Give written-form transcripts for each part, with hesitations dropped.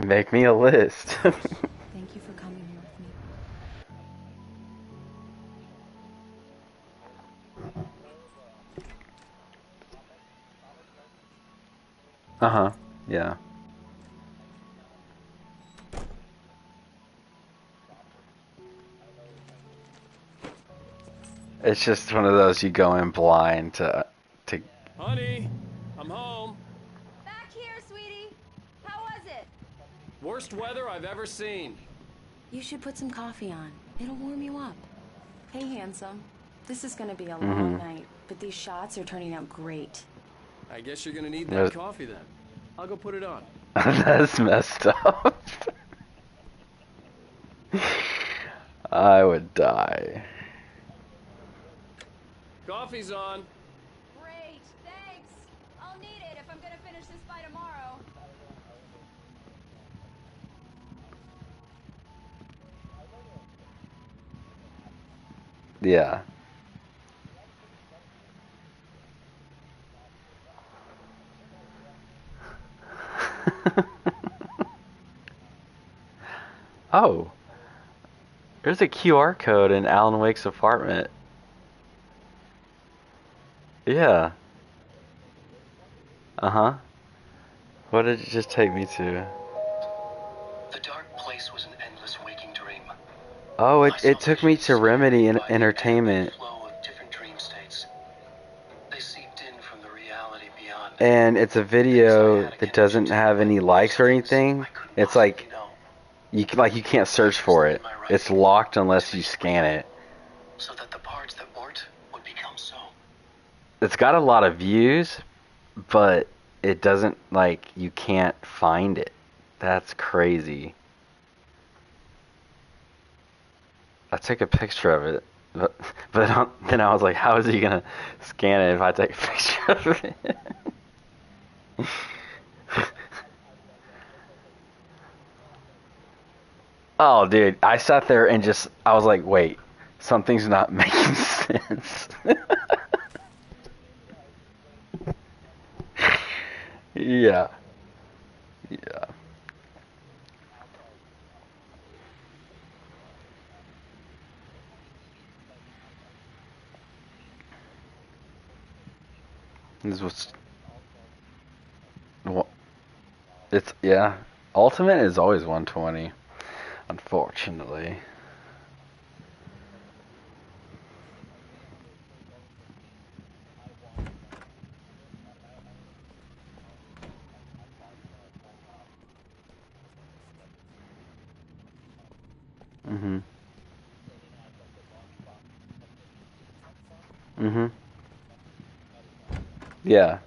Make me a list. Thank you for coming here with me. Uh-huh. Yeah. It's just one of those you go in blind to Honey, I'm home. Back here, sweetie. How was it? Worst weather I've ever seen. You should put some coffee on. It'll warm you up. Hey, handsome. This is gonna be a long mm-hmm. night, but these shots are turning out great. I guess you're gonna need that coffee then. I'll go put it on. That's messed up. I would die. Coffee's on. Great, thanks. I'll need it if I'm gonna finish this by tomorrow. Yeah. Oh, there's a QR code in Alan Wake's apartment. Yeah. Uh-huh. What did it just take me to? The dark place was an endless waking dream. Oh, it took me to Remedy Entertainment. Flow of different dream states. They seeped in from the reality beyond. And it's a video that doesn't have any likes or anything. It's like you can't search for it. It's locked unless you scan it. So that the parts that weren't would become so. It's got a lot of views, but it doesn't, like, you can't find it. That's crazy. I took a picture of it, but then I was like, how is he gonna scan it if I take a picture of it? Oh, dude, I sat there and I was like, wait, something's not making sense. Yeah, yeah. This was, it's, yeah. Ultimate is always 120, unfortunately. Mm-hmm. Mm-hmm. Yeah.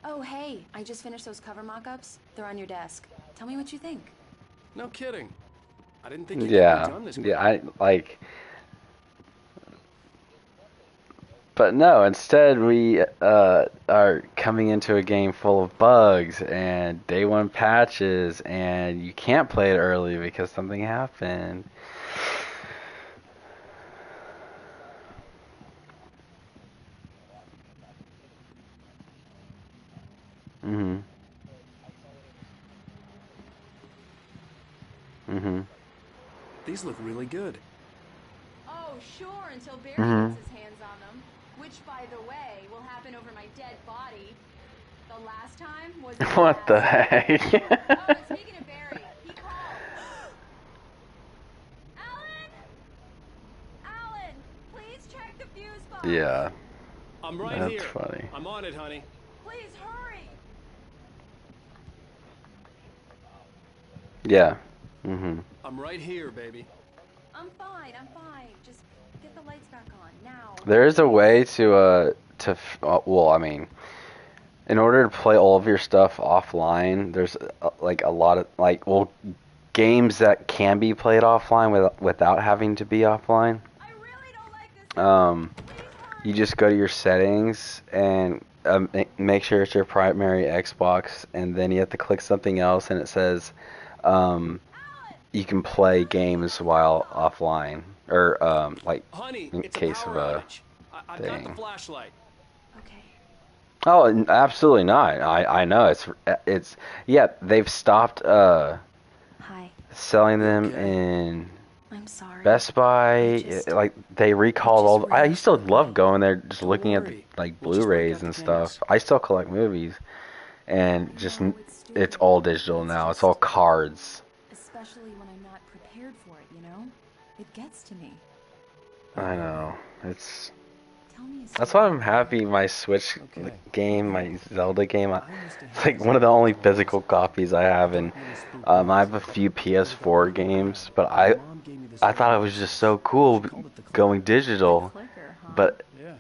Oh, hey, I just finished those cover mock-ups. They're on your desk. Tell me what you think. No kidding. I didn't think you'd get them Yeah. done this Yeah, quick. I like, but no, instead we are coming into a game full of bugs and day one patches and you can't play it early because something happened. Mhm. Mhm. These look really good. Oh, sure, until Barry gets Mhm. his hands on them. Which, by the way, will happen over my dead body. The last time was a What the disaster. Oh, heck? and speaking of Barry, he called. Alan! Alan! Please check the fuse box! Yeah, I'm right that's here. funny. I'm on it, honey. Please hurry! Yeah. Mhm. I'm right here, baby. I'm fine, I'm fine. Just get the lights back on, now. There is a way well, I mean, in order to play all of your stuff offline, there's like a lot of games that can be played offline without having to be offline. I really don't like this Um, anymore. Please you hurry! just go to your settings and make sure it's your primary Xbox, and then you have to click something else, and it says um, Alan! you can play Turn the games fuse box while off! offline, or like Honey, in it's a case of power a outage. I've got the thing. flashlight. Okay. Oh, absolutely not. I know it's yeah, they've stopped Hi. selling You them okay? in I'm sorry. Best Buy. I just Like they it recalled just all. I really used to struck love me. going there, just Don't looking at the worry. like We'll just break Blu-rays out the and stuff. cameras. I still collect movies, and I just know it's it's stupid. all digital It's now. It's all just cards. especially when I'm not prepared for it, you know? It gets to me. I I know. know. It's Tell me a That's why story, I'm okay? happy my Switch Okay. game, Okay. my Zelda game. I used to It's have like this one of the neighbor only called physical Elizabeth. copies I have, and Don't really spook I movies have a either, few but it got me PS4 really games. mad. But My I mom gave me this I little thought it was just device. so She cool called it the going clicker. The digital. clicker, huh? But Yeah.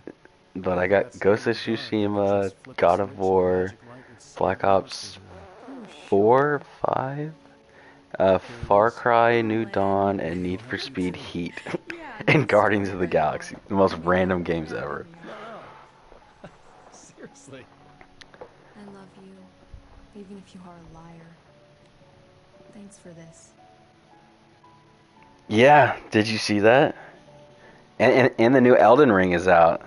but I Yeah, got that's the name Ghost of of the guard that could Tsushima, just flip a God of switch and the War, magic light would scare Black the monsters Ops away. Oh, 4, sure. 5, Here it Far is. Cry, Oh, New man. Dawn, and It'll Need for help you Speed too. Heat, Yeah, and no Guardians of story the right Galaxy. now. The most You made that random really games happy, ever. man. No. Seriously. I love you, even if you are a liar. Thanks for this. Yeah, did you see that? And the new Elden Ring is out.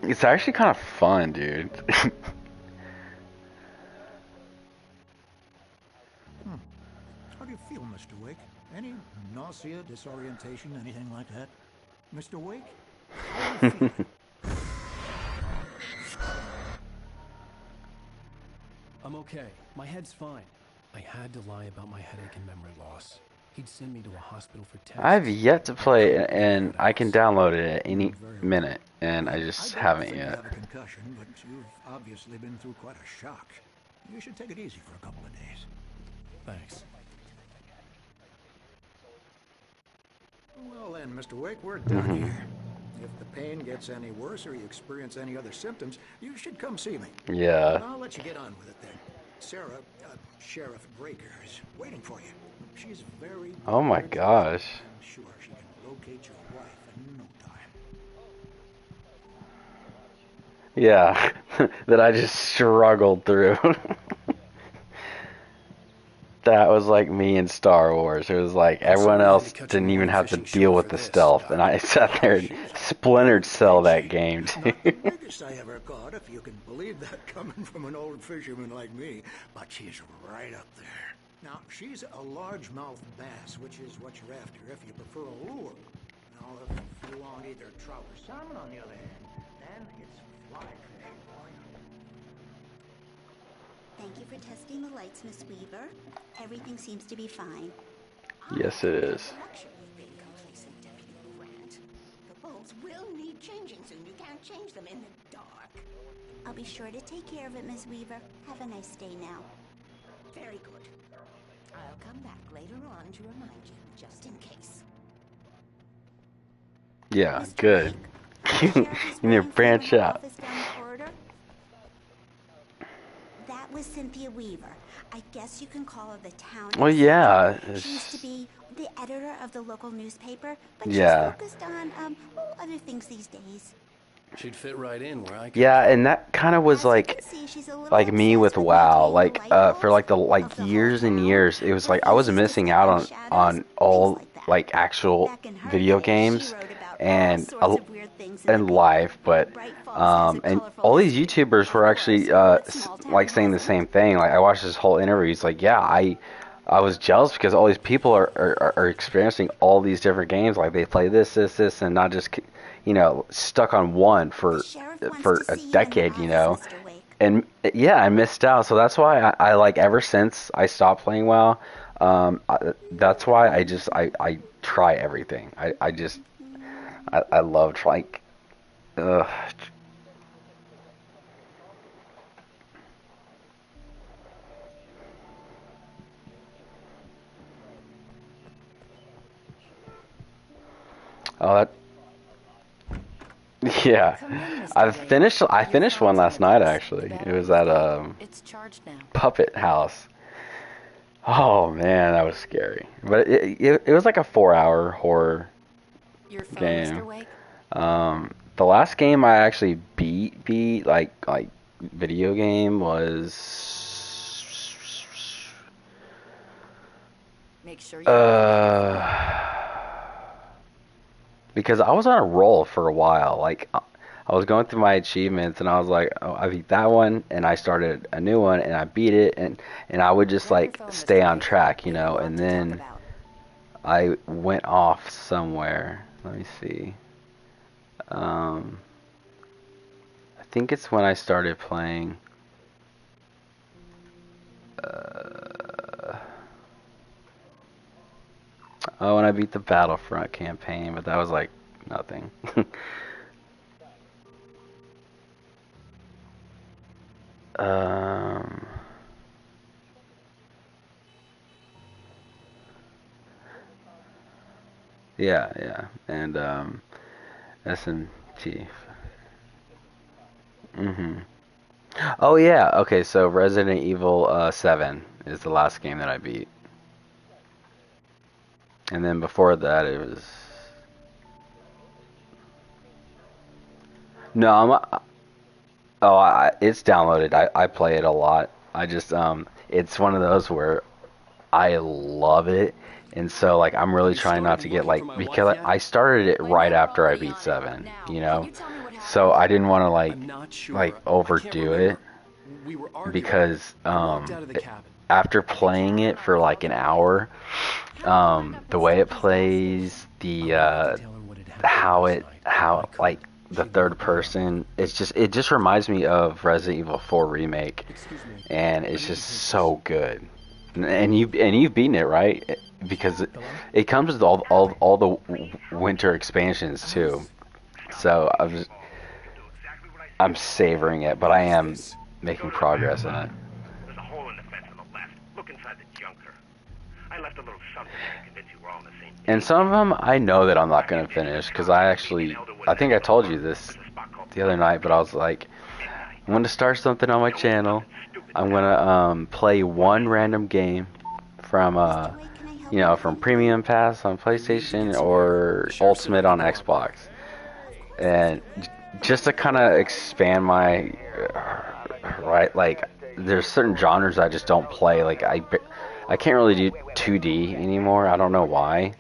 It's actually kind of fun, dude. How do you feel, Mr. Wake? Any nausea, disorientation, anything like that? Mr. Wake, how are you feeling? I'm okay. My head's fine. I had to lie about my headache and memory loss. He'd send me to a hospital for I've tests. yet to I play couldn't it, believe and what I can else. download it at any Very well. minute, and I I just don't haven't think you yet. have a concussion, but you've obviously been through quite a shock. You should take it easy for a couple of days. Thanks. Well then, Mr. Wake, we're done Hmm. here. If the pain gets any worse or you experience any other symptoms, you should come see me. Yeah. I'll let you get on with it then. Sarah, Sheriff Breaker, is waiting for you. She's very good Oh at my her job. gosh. I'm sure she can locate your wife in no time. Yeah. That I just struggled through. That was like me in Star Wars. It was like I'm everyone sorry I had to else cut your didn't even morning have to fishing deal show with for the this, stealth, and Doc. I sat there and She's a splintered big cell fish. that game. Not the biggest I ever caught, if you can believe that coming from an old fisherman like me, but she's right up there. Now, she's a largemouth bass, which is what you're after if you prefer a lure. Now, if you want either trout or salmon, on the other hand, then it's fly fishing for you. Thank you for testing the lights, Miss Weaver. Everything seems to be fine. Yes, it is. The luxury of being complacent, Deputy Grant. The bulbs will need changing soon. You can't change them in the dark. I'll be sure to take care of it, Miss Weaver. Have a nice day now. Very good. I'll come back later on to remind you, just in case. Yeah, Mr. good. Wake, the sheriff is You need to waiting for you in branch her out. office down the corridor. That was Cynthia Weaver. I guess you can call her the town Well, inspector. yeah. She used to be the editor of the local newspaper, but Yeah. she's focused on other things these days. She'd fit right in where I come Yeah, from. and that kind of was As you like can see, she's a little like me with obsessed with WoW. maintaining Like the light for like the bulbs like of the whole years and town, years, it was like I was refuses to missing step out in on shadows, on things all like that. like actual Back in her video day, she games wrote about all and sorts of weird things in the and paper. life, but Bright Falls has a and colorful all these history. YouTubers Of were course, actually what small like town saying the hasn't? same thing. Like I watched this whole interview. It's like, yeah, I was jealous because all these people are experiencing all these different games. Like they play this, and not just stuck on one The sheriff wants for to a see you in the decade, office, Mr. Wake. and yeah, I missed out. So that's why I like ever since I stopped playing WoW, that's why I try everything. I just I love trying. Ugh. Oh, that, yeah. Come in, Mr. I Wake. finished. I Your finished one phone's last on the night desk. actually. The It was battery's at dead. It's charged now. Puppet House. Oh man, that was scary. But it was like a 4 hour horror Your phone, game. Mr. Wake? The last game I actually beat like video game was Make sure you have the right phone. because I was on a roll for a while. Like I was going through my achievements and I was like, oh, I beat that one and I started a new one and I beat it and I would just like stay on track, you know, and then I went off somewhere. Let me see. I think it's when I started playing. Oh, and I beat the Battlefront campaign, but that was like nothing. um, yeah, yeah, and SMT. Mhm. Oh yeah. Okay, so Resident Evil 7 is the last game that I beat. And then before that it was No, it's downloaded. I play it a lot. I just it's one of those where I love it. And so like I'm really You trying not started to get looking for like my wife because yet? I started it We're right not after I already beat on it. 7, Now, you can know? you tell me what So happened? I didn't want to I'm not like sure. I can't overdo it remember. We were arguing. because I walked out of the cabin. after playing it for like an hour, How did you wind up in the way it Sophie's plays, I wanted to tell her what had happened how last it night, but I how couldn't. like the She third locked me up. person, it just reminds me of Resident Evil 4 remake, Excuse me. and I it's need just to take so this. good. And you've beaten it, right? Because Hello? it comes with all the winter expansions too. So I'm savoring it, but What I is am this? making progress in it. There's a hole in the fence on the left. Look inside the junker. I left a little something to convince you we're all on the same page. And some of them I know that I'm not gonna finish because I think I told you this the other night, but I was like, I'm gonna start something on my channel. I'm gonna play one random game from Wait, can I help you with from anything? Premium Pass on I need to get PlayStation some air. or The sheriff said I Ultimate could on go out Xbox, back. and just to kind of expand my right, like there's certain genres I just don't play. Like I can't really do 2D anymore. I don't know why,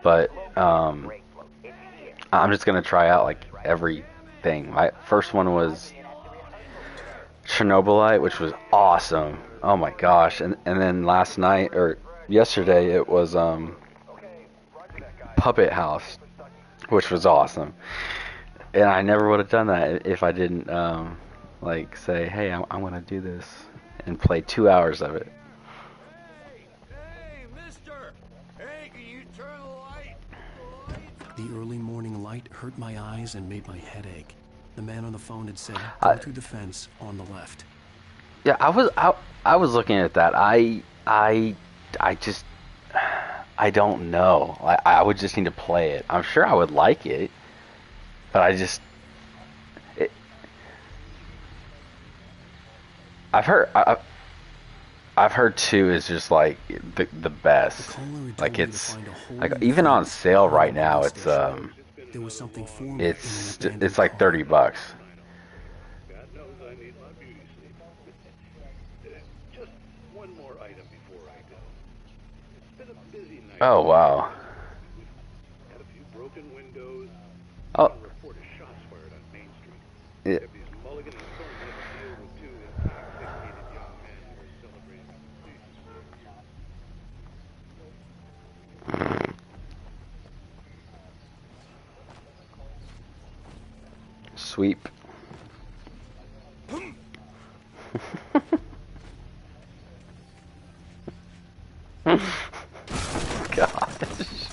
but I'm just gonna try out like everything. My first one was Chernobylite, which was awesome. Oh my gosh! And then last night or yesterday it was Puppet House, which was awesome. And I never would have done that if I didn't like say, hey, I'm gonna do this and play 2 hours of it. Hey, mister! Hey, can you turn the light? The early morning light hurt my eyes and made my head ache. The man on the phone had said, go I, through the fence on the left. yeah, I was looking at that. I just I don't know. I would just need to play it. I'm sure I would like it, but it, I've heard I've heard 2 is just like the The best. caller had told Like me to it's find a hole like in the even on fence sale right behind the now police it's station. There was something for me in an abandoned it's like car. $30. God knows I need my beauty sleep. Just one more item before I go. It's been a busy night. Oh wow. Had a few broken windows. Oh Report of shots fired on Main Street. yeah. Deputies Mulligan and Stone had to deal with 2 intoxicated young men who were celebrating completion. Sweep. Gosh.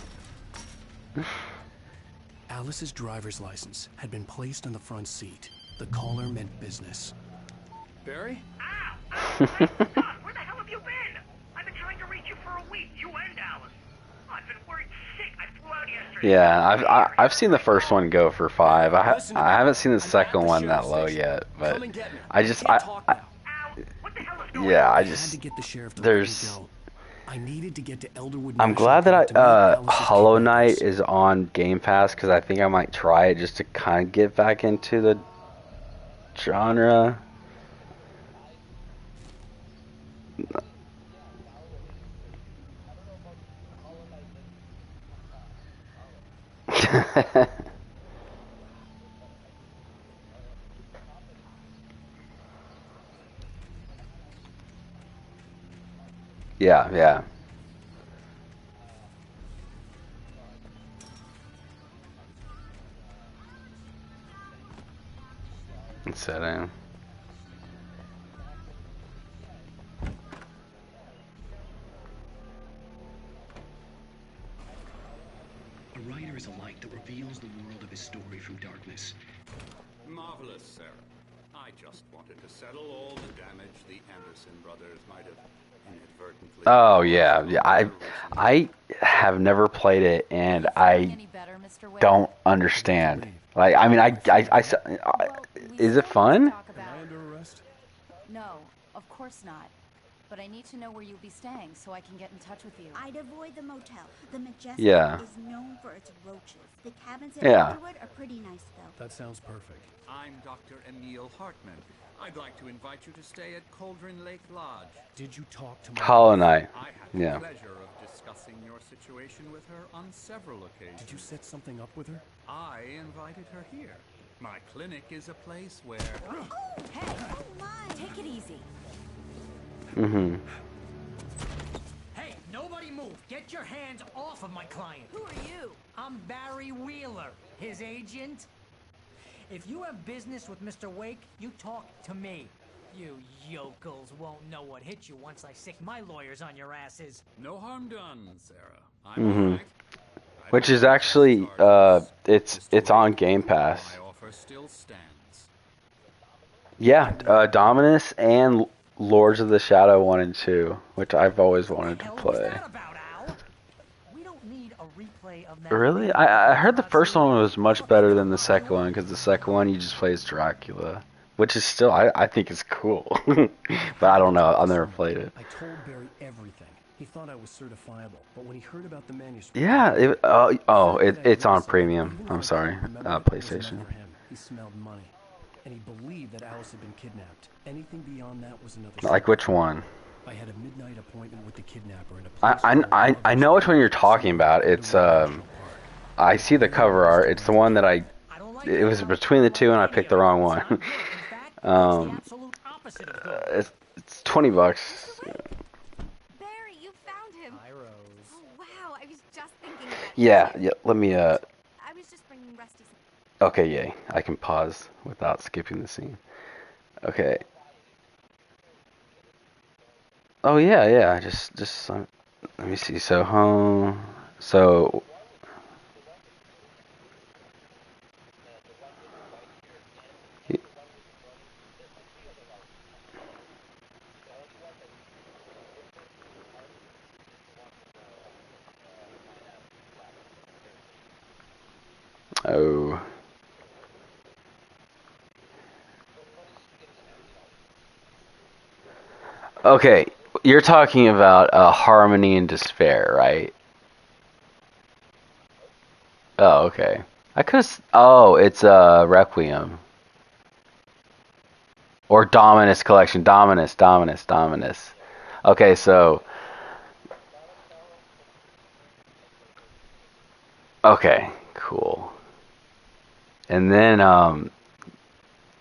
Alice's driver's license had been placed on the front seat. The caller meant business. Barry? Ow! Where the hell have you been? I've been trying to reach you for a week, you and Alice. I've been worried sick. I flew out yesterday. Yeah, I've seen the first one go for 5. Listen to me. I haven't seen the I'm second at the one that sheriff's low station. yet, but Come and get me. I just can't talk now. Ow! What the hell is going yeah, on? I I had to just get the sheriff to there's let me go. I needed to get to Elderwood I'm National glad that Park to meet Alice's Hollow kidnappers. Knight is on Game Pass because I think I might try it just to kind of get back into the genre. Yeah, yeah. It's setting. A writer is a light that reveals the world of his story from darkness. Marvelous, Sarah. I just wanted to settle all the damage the Anderson brothers might have inadvertently. Oh yeah, yeah. I have never played it, and I don't understand. Like, I mean, is it fun? Am I under arrest? No, of course not. But I need to know where you'll be staying so I can get in touch with you. I'd avoid the motel. The Majestic Yeah. is known for its roaches. The cabins at Yeah. Underwood are pretty nice, though. That sounds perfect. I'm Dr. Emil Hartman. I'd like to invite you to stay at Cauldron Lake Lodge. Did you talk to my Hollow Knight. I had the Yeah. pleasure of discussing your situation with her on several occasions. Did you set something up with her? I invited her here. My clinic is a place where... Oh, hey! Oh my! Take it easy. Mm-hmm. Hey, nobody move. Get your hands off of my client. Who are you? I'm Barry Wheeler, his agent. If you have business with Mr. Wake, you talk to me. You yokels won't know what hit you once I sick my lawyers on your asses. No harm done, Sarah. I'm Mm-hmm. all right. Which is actually, it's on Game Pass. My offer still stands. Yeah, Dominus and Lords of the Shadow 1 and 2, which I've always wanted to Hell was play. that about, Al? We don't need a replay of that. Really? I heard the first one was much better than the second one, because the second one you just play as Dracula, which is still, I think is cool. But I don't know, I've never played it. I told Barry everything. He thought I was certifiable, but when he heard about the manuscript... Yeah, it's on premium. I'm sorry, PlayStation. He smelled money, and he believed that Alice had been kidnapped. Anything beyond that was another... Like which one? I had a midnight appointment with the kidnapper in a place... I know which one you're talking about. It's, I see the cover art. It's the one that it was between the two and I picked the wrong one. It's $20. Barry, you found him. Hi, Rose. Oh wow, I was just thinking about Yeah, let me, I was just bringing Rusty some... okay, yay. I can pause without skipping the scene. Okay. Oh yeah, just let me see. So home. So oh. Okay, you're talking about Harmony and Despair, right? Oh, okay. I could. Oh, it's Requiem or Dominus Collection. Dominus. Okay, so okay, cool. And then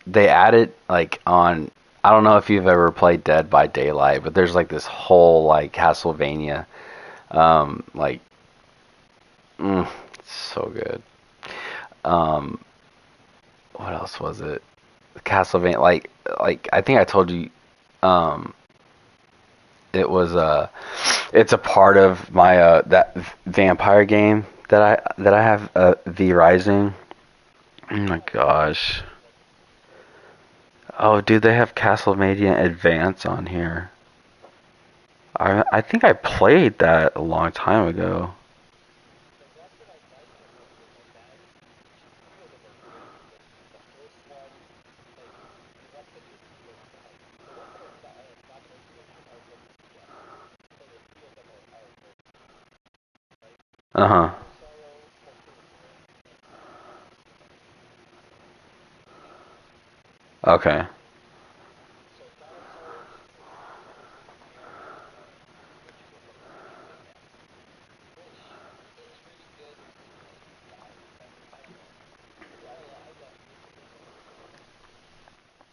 they added like on. I don't know if you've ever played Dead by Daylight, but there's like this whole like Castlevania, like, it's so good. What else was it? Castlevania, like I think I told you, it was it's a part of my that vampire game that I have, V Rising. Oh my gosh. Oh, dude, they have Castlevania Advance on here. I think I played that a long time ago. Uh-huh. Okay.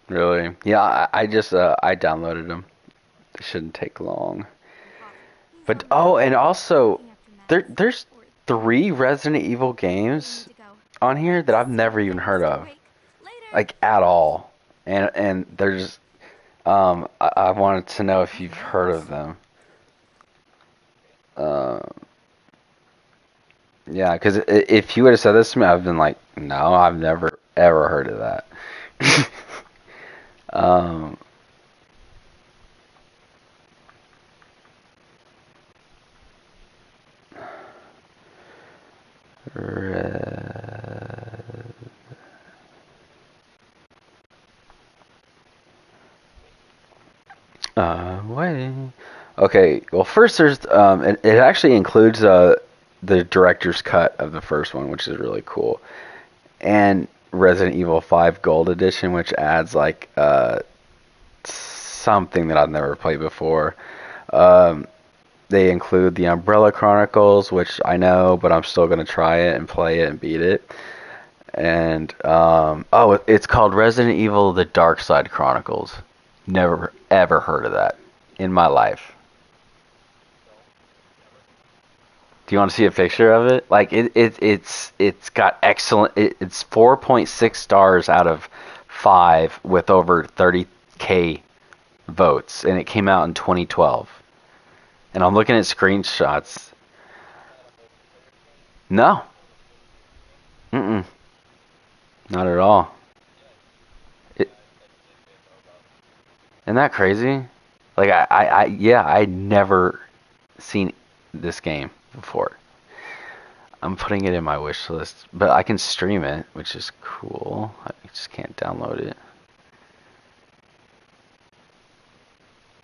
Really? Yeah, I just I downloaded them. It shouldn't take long. But oh, and also there's 3 Resident Evil games on here that I've never even heard of, like at all. And there's I wanted to know if you've heard of them. Yeah, because if you would have said this to me, I've been like, no, I've never ever heard of that. um, waiting. Okay, well, first there's it actually includes the director's cut of the first one, which is really cool, and Resident Evil 5 Gold Edition, which adds like something that I've never played before. Um, they include the Umbrella Chronicles, which I know, but I'm still gonna try it and play it and beat it. And oh, it's called Resident Evil: The Dark Side Chronicles. Never ever heard of that in my life. Do you want to see a picture of it? Like it's got excellent. It's 4.6 stars out of 5 with over 30K votes, and it came out in 2012. And I'm looking at screenshots. No, mm-mm, not at all. It, isn't that crazy? Like yeah, I'd never seen this game before. I'm putting it in my wish list, but I can stream it, which is cool. I just can't download it.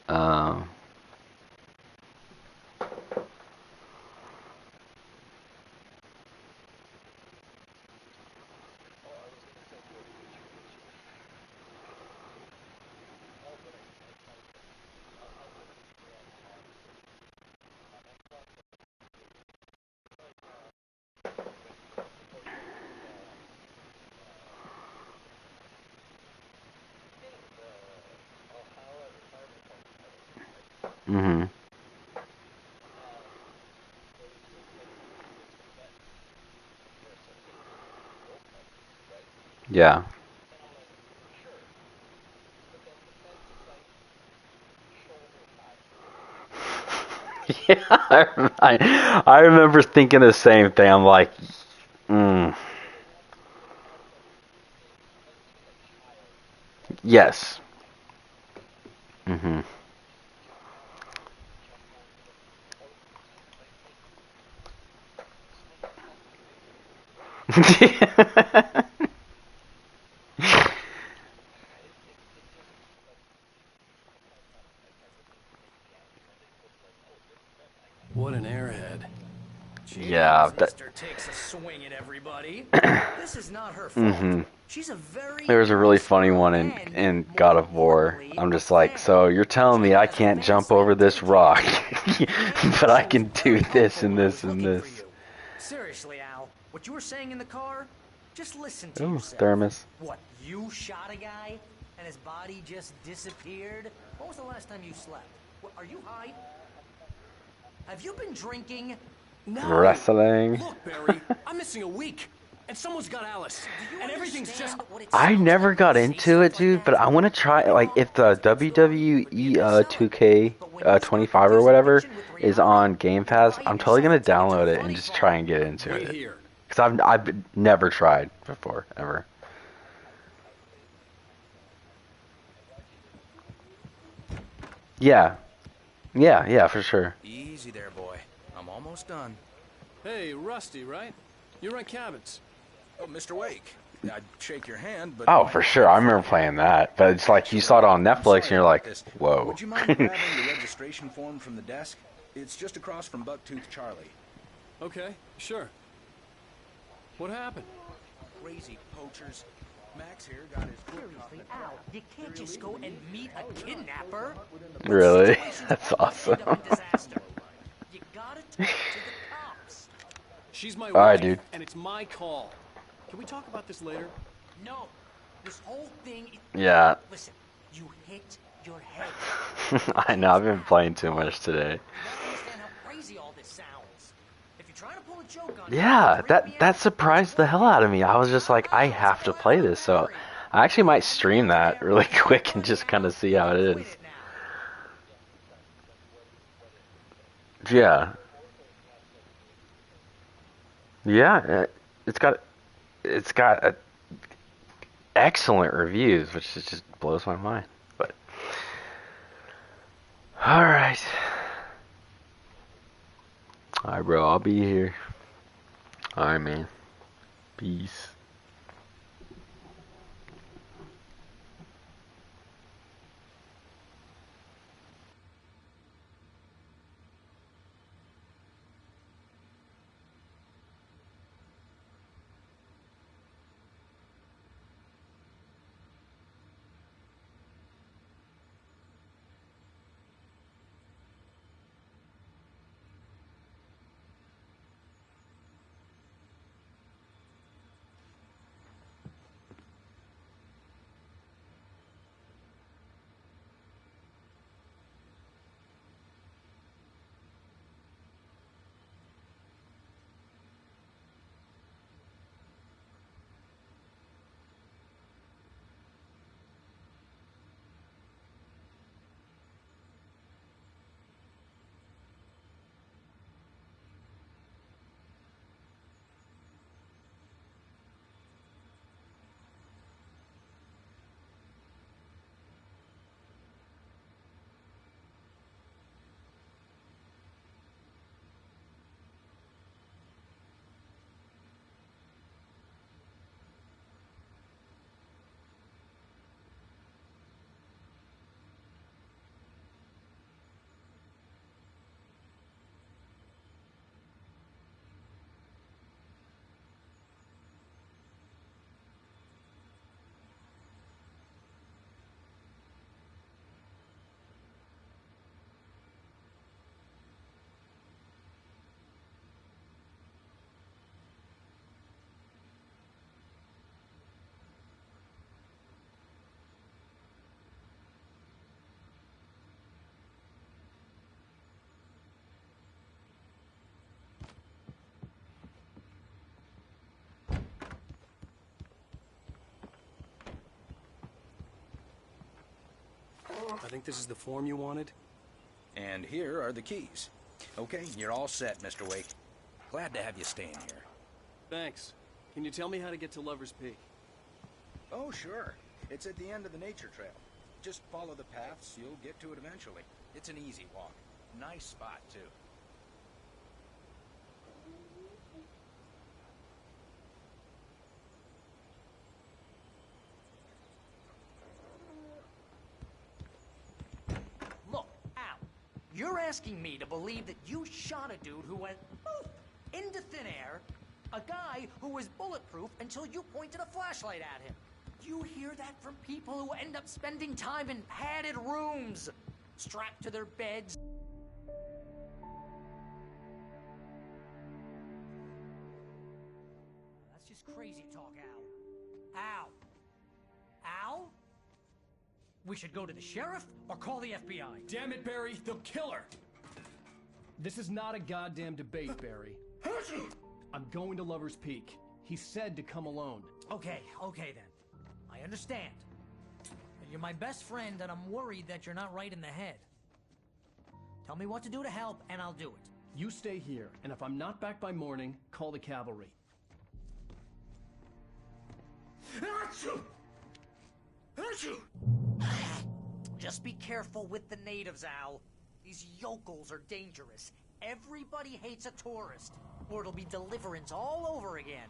Um, mhm. Yeah. Yeah, I remember thinking the same thing. I'm like, mm, yes. Mhm. What an airhead. Yeah. Jeez, Mister takes a swing at everybody. This is not her fault. Mhm. She's a very There was a really nice funny girl one and, in more God of War. importantly, I'm a just like, fan. so you're telling me I can't jump over this rock, but I can do this and this and Looking for this. you. Seriously, Al, what you were saying in the car? Just listen to Ooh, yourself. thermos. What, you shot a guy and his body just disappeared? When was the last time you slept? What, are you high? Have you been drinking? No! Wrestling. Look, Barry, I'm missing a week. And someone's got Alice. And everything's just... I never got into it, dude, but I want to try. Like, if the WWE 2K 25 or whatever is on Game Pass, I'm totally gonna download it and just try and get into Wait it. here. Cause I've never tried before ever. Yeah, yeah, for sure. Easy there, boy. I'm almost done. Hey, Rusty, right? You rent cabins. Oh, Mr. Wake. I'd shake your hand, but... Oh, for sure. I remember playing that, but it's like you saw it on Netflix and you're like, whoa. Would you mind grabbing the registration form from the desk? It's just across from Bucktooth Charlie. Okay, sure. What happened? Crazy poachers. Max here got his... Seriously, Al, you can't just go and meet a kidnapper. Really? That's awesome. You gotta talk to the cops. She's my All right, wife, dude. and it's my call. Can we talk about this later? No, this whole thing is... Yeah. Listen, you hit your head. I know. I've been playing too much today. You gotta understand how crazy all this sounds. If you're trying to pull a joke on Yeah, that surprised the hell out of me. I was just like, I have to play this, so I actually might stream that really quick and just kind of see how it is. Yeah. Yeah, it's got excellent reviews, which just blows my mind. But all right, bro, I'll be here. All right, man. Peace. I think this is the form you wanted. And here are the keys. Okay, you're all set, Mr. Wake. Glad to have you staying here. Thanks. Can you tell me how to get to Lover's Peak? Oh, sure. It's at the end of the nature trail. Just follow the paths, you'll get to it eventually. It's an easy walk. Nice spot, too. Look, Al, you're asking me to believe that you shot a dude who went poof into thin air, a guy who was bulletproof until you pointed a flashlight at him. You hear that from people who end up spending time in padded rooms, strapped to their beds. That's just crazy talk, Al. Al? Al? We should go to the sheriff or call the FBI. Damn it, Barry, they'll kill her. This is not a goddamn debate, Barry. I'm going to Lover's Peak. He said to come alone. Okay then. I understand. But you're my best friend, and I'm worried that you're not right in the head. Tell me what to do to help, and I'll do it. You stay here, and if I'm not back by morning, call the cavalry. Just be careful with the natives, Al. These yokels are dangerous. Everybody hates a tourist, or it'll be Deliverance all over again.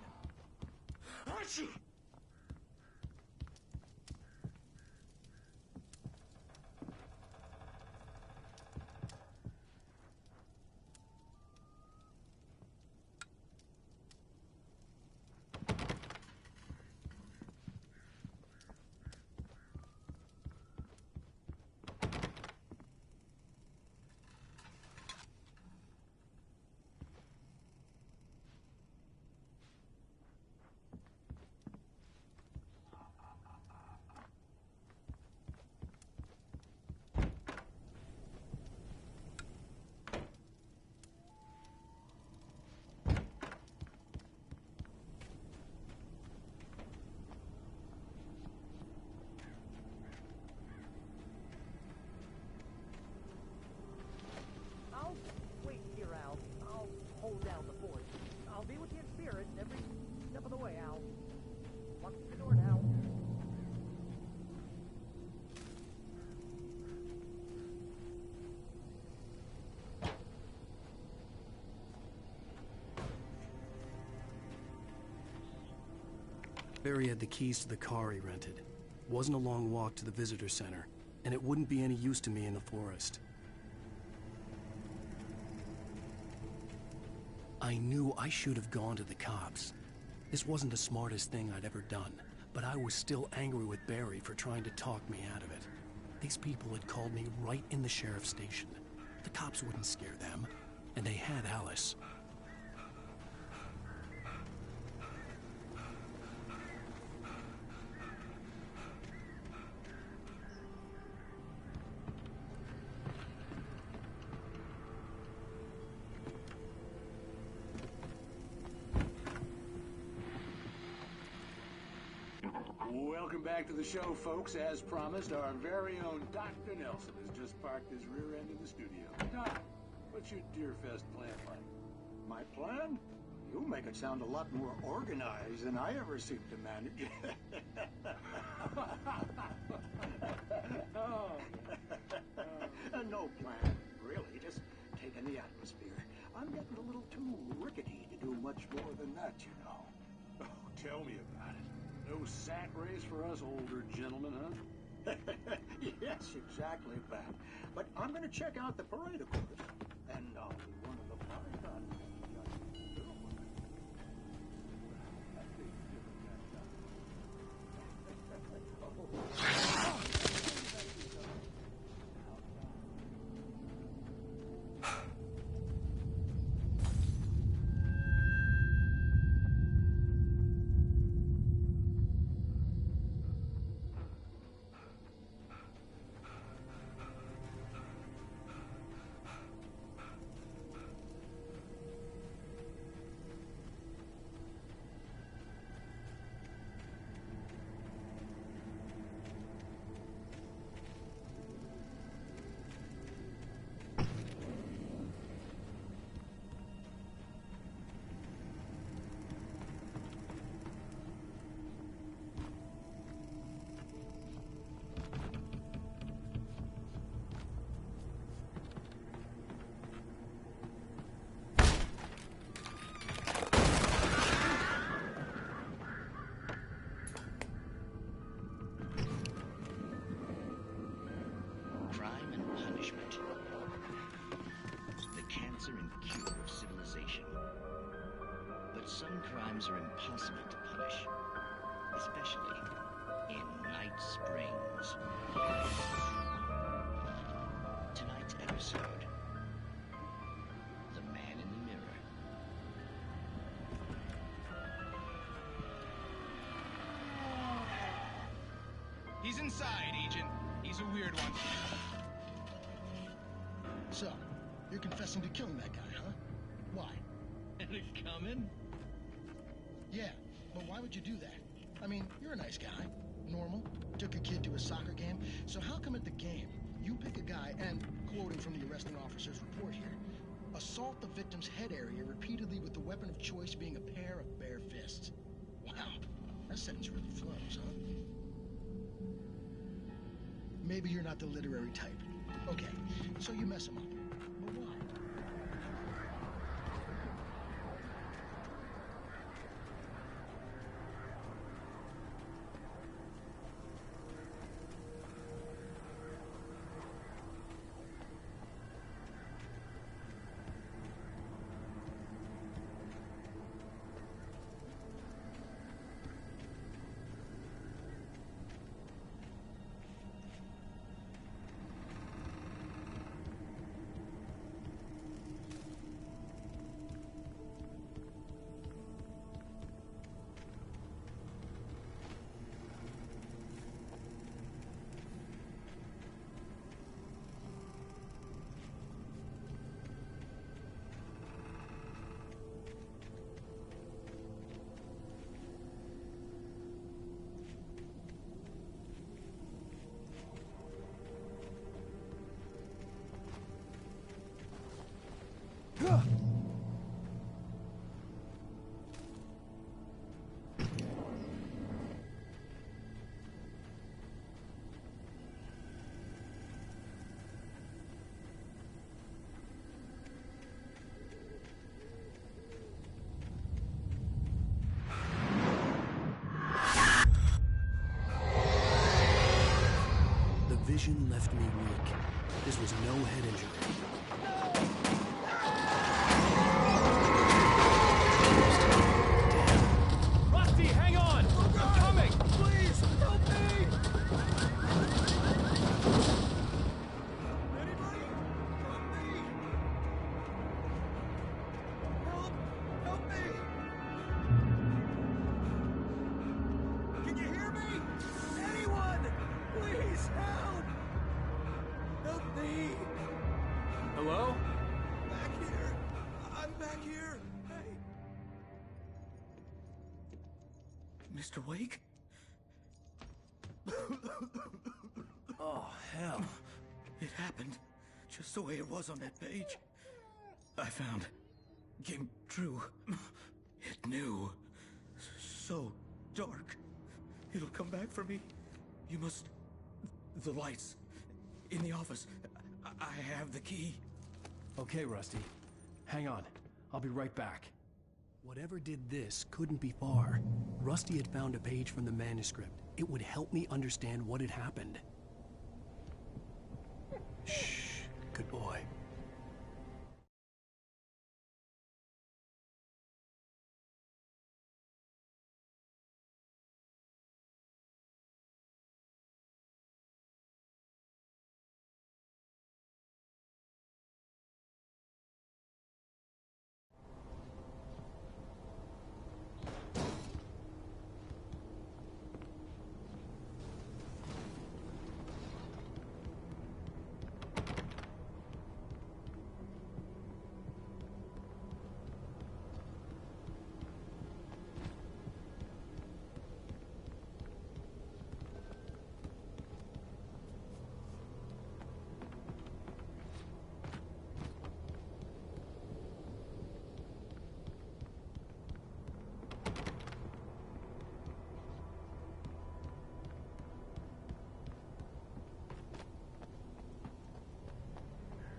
Barry had the keys to the car he rented. Wasn't a long walk to the visitor center, and it wouldn't be any use to me in the forest. I knew I should have gone to the cops. This wasn't the smartest thing I'd ever done, but I was still angry with Barry for trying to talk me out of it. These people had called me right in the sheriff's station. The cops wouldn't scare them, and they had Alice. Welcome back to the show, folks. As promised, our very own Dr. Nelson has just parked his rear end in the studio. Doc, what's your Deerfest plan like? My plan? You make it sound a lot more organized than I ever seem to manage. No plan, really. Just taking the atmosphere. I'm getting a little too rickety to do much more than that, you know. Oh, tell me about it. No sack race for us older gentlemen, huh? Yes, exactly, Pat. But I'm going to check out the parade, of course. And I'll be one of the fine Crime and punishment. The cancer and cure of civilization. But some crimes are impossible to punish, especially in Night Springs. Tonight's episode, The Man in the Mirror. He's inside, Agent. He's a weird one. So, you're confessing to killing that guy, huh? Why? And it coming? Yeah, but why would you do that? I mean, you're a nice guy. Normal. Took a kid to a soccer game. So how come at the game, you pick a guy and, quoting from the arresting officer's report here, assault the victim's head area repeatedly with the weapon of choice being a pair of bare fists? Wow, that sentence really flows, huh? Maybe you're not the literary type. Okay, so you mess him up. But why? vision left me weak. This was no head injury. Rusty, hang on! I'm coming! Please, help me! Help me! Can you hear me? Anyone! Please help! Help me! Hello? Back here! I'm back here! Hey! Mr. Wake? Oh, hell. It happened just the way it was on that page. I found. Came true. It knew. So dark. It'll come back for me. You must. The lights. In the office. I have the key. Okay, Rusty. Hang on. I'll be right back. Whatever did this couldn't be far. Rusty had found a page from the manuscript. It would help me understand what had happened. Shh. Good boy.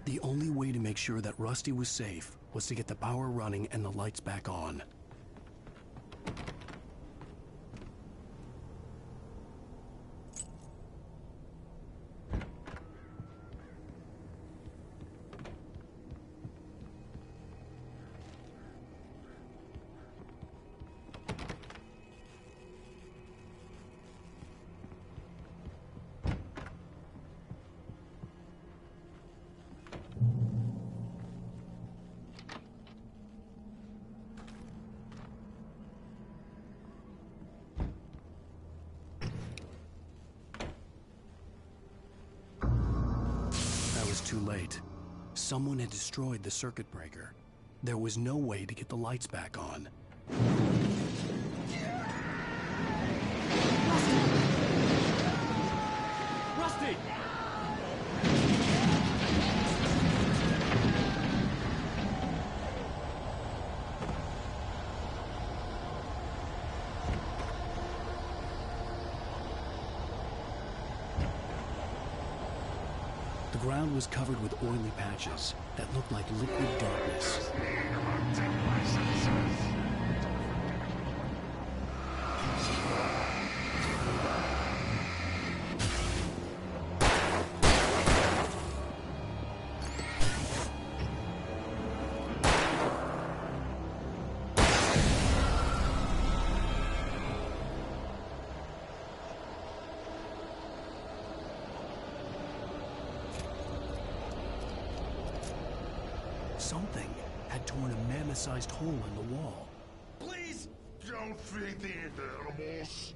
The only way to make sure that Rusty was safe was to get the power running and the lights back on. Too late. Someone had destroyed the circuit breaker. There was no way to get the lights back on. Rusty! The ground was covered with oily patches that looked like liquid darkness. Something had torn a mammoth-sized hole in the wall. Please don't feed the animals.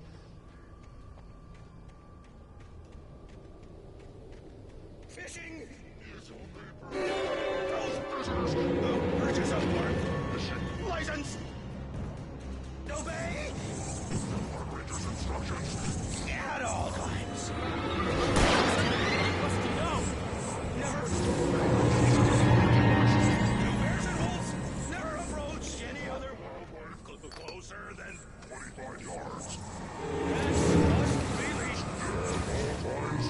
Fishing is only those prisoners who purchase a work license. Obey. Operator's instructions. At all times. Rusty, no! Never. Never approach any other wildlife closer than 25 yards. Must be leashed. At all times.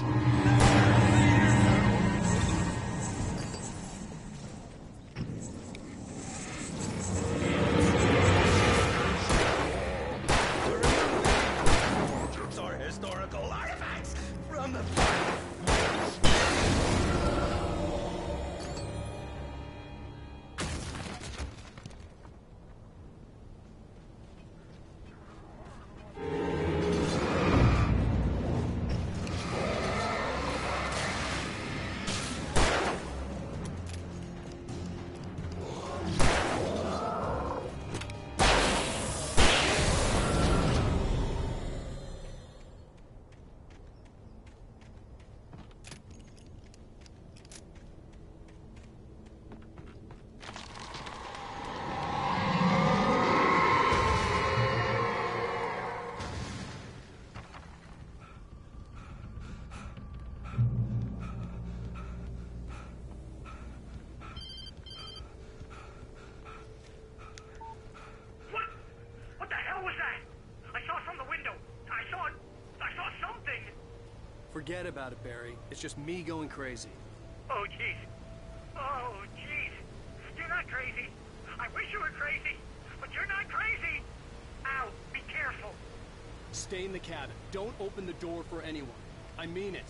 Forget about it, Barry. It's just me going crazy. Oh, jeez. Oh, jeez. You're not crazy. I wish you were crazy, but you're not crazy. Ow, be careful. Stay in the cabin. Don't open the door for anyone. I mean it.